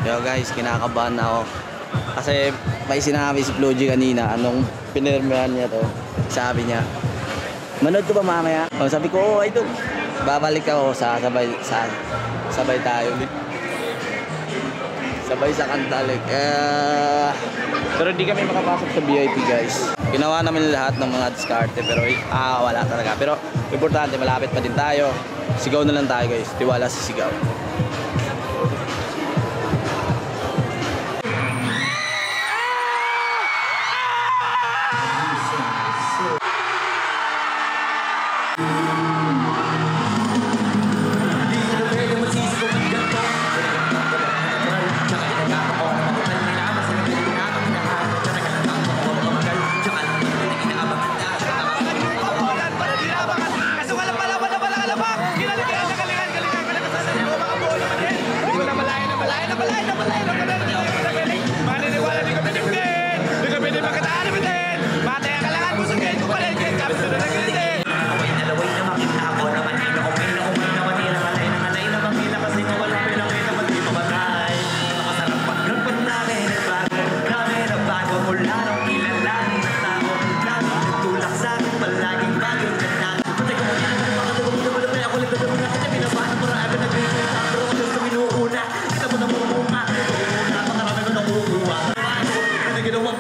Yo guys, kinakabahan na ako. Kasi may sinabi si Floji kanina, anong pinirmahan niya to. Sabi niya, manood ko ba mamaya? Oh, sabi ko, oh, idol. Babalik ako sabay tayo ulit. Sabay sa Kantalik. Pero hindi kami makapasok sa VIP guys. Ginawa namin lahat ng mga diskarte pero wala talaga. Pero importante, malapit pa din tayo. Sigaw na lang tayo guys. Tiwala sa sigaw.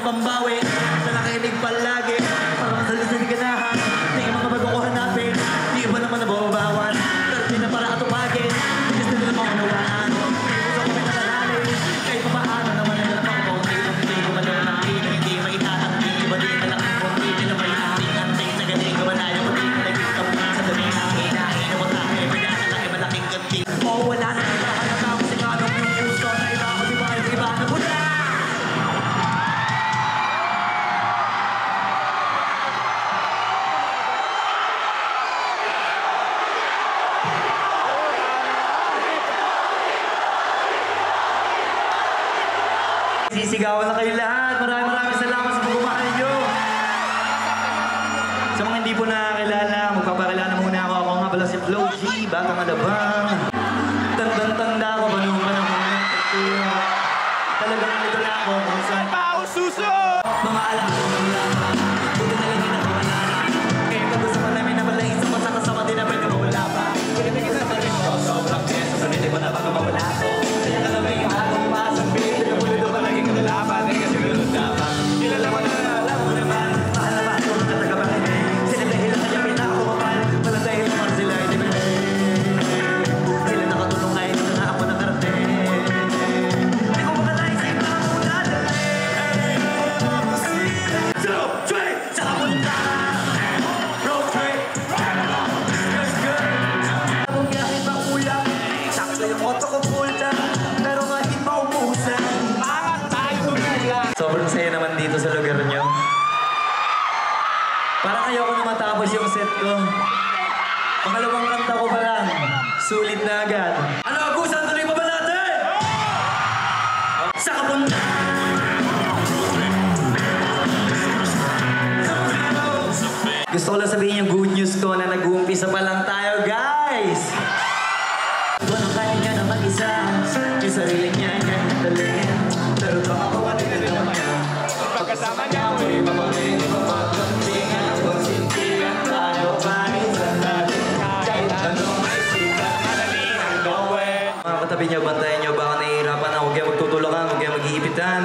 Pambawi, nakakinig palagi para masalis na ganahan na yung mga bago ko hanapin. Di iba naman nababawan, pero di na para atupagin. Bilis na nila mga unawaan. Gusto kami nalalali, kahit papaano naman ang lamang ko. Hindi ko malalaki, hindi maitatanggi. Iba din na lang kung hindi na maitatang-antay. Sa galing ko malayo, hindi ko nagkikap sa dami na hinahin na matahe. Pinasa malaking ganti. O wala na ang nakahanap si Kanong yung puso na iba ko di ba yung iba na mula. Sisigawan na kayo lahat. Maraming salamat sa pagmamahal nyo. Sa mga hindi po nakakilala, magpapakilala muna ako. Ako nga pala si Floji, Batang Alabang. Tandang-tanda ko ba nung panahon ng pagtuyo. Talagang ito na ako kung saan pa ako suso. Mga alam ko ng lamang. Buti na lang yun ako wala na. Kaya pag-usapan namin na pala isang masakasama din na pwede mawala pa. Pagkita sa pagkita ko, sobrang beso. Sa nito mo na baka mawala ko. Kaya ka lang yung akong masambit. Laban ay kasi meron dapat. Kilala mo na, alam mo naman. Mahal na ba ako ng katagabakin? Sila dahil ang kanyang pinakakumapal. Wala dahil naman sila ay dibili. Sila nakatulong kahit na ako nakarating. Hindi ko makalain sa iba ako nadali. Road trip! Saka punta! Road trip! Let's go! Kung kahit makulang, sakto yung auto ko pulta. Pero kahit maubusan, sobrang saya naman dito sa lugar nyo. Parang ayoko na matapos yung set ko. Pangalawang kanta ko pa lang. Sulit na agad. Ano, Agusan? Tuloy pa ba natin? Sa kapunta! Gusto ko lang sabihin yung good news ko na nag-uumpisa pa lang tayo, guys! Kung ano kaya niya na mag-isa, yung sarili niya niya natalin. Pero baka mawatin ka naman niya. Pagkasama niya, uwi mamaling, ipapagkantingan, konsintigan tayo, kahit sandali, kahit anong may sikat, madaling ang gawin. Mga katabi niya, bantayan niyo, baka nahihirapan na, huwag kayo magtutulakan, huwag kayo mag-iipitan.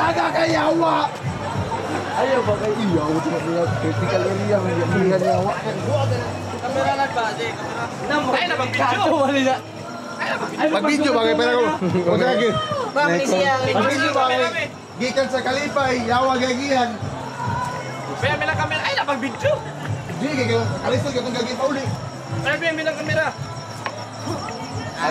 Baga kayawa! Ayaw ba kayo? Iyaw, cuma lihat critical area, melihat yawa. Kamera lang ba? Di, kamera. Ay, nabang-video! Mag-video bagay pera ko. Huwag lagi. Ma'am, siya. Mag-video bagay. Gikan sa kalipay, yawa gagihan. Kaya may lang kamera. Ay, nabang-video! Di, kalisod ka itong gagin pa uli. Ay, may lang kamera.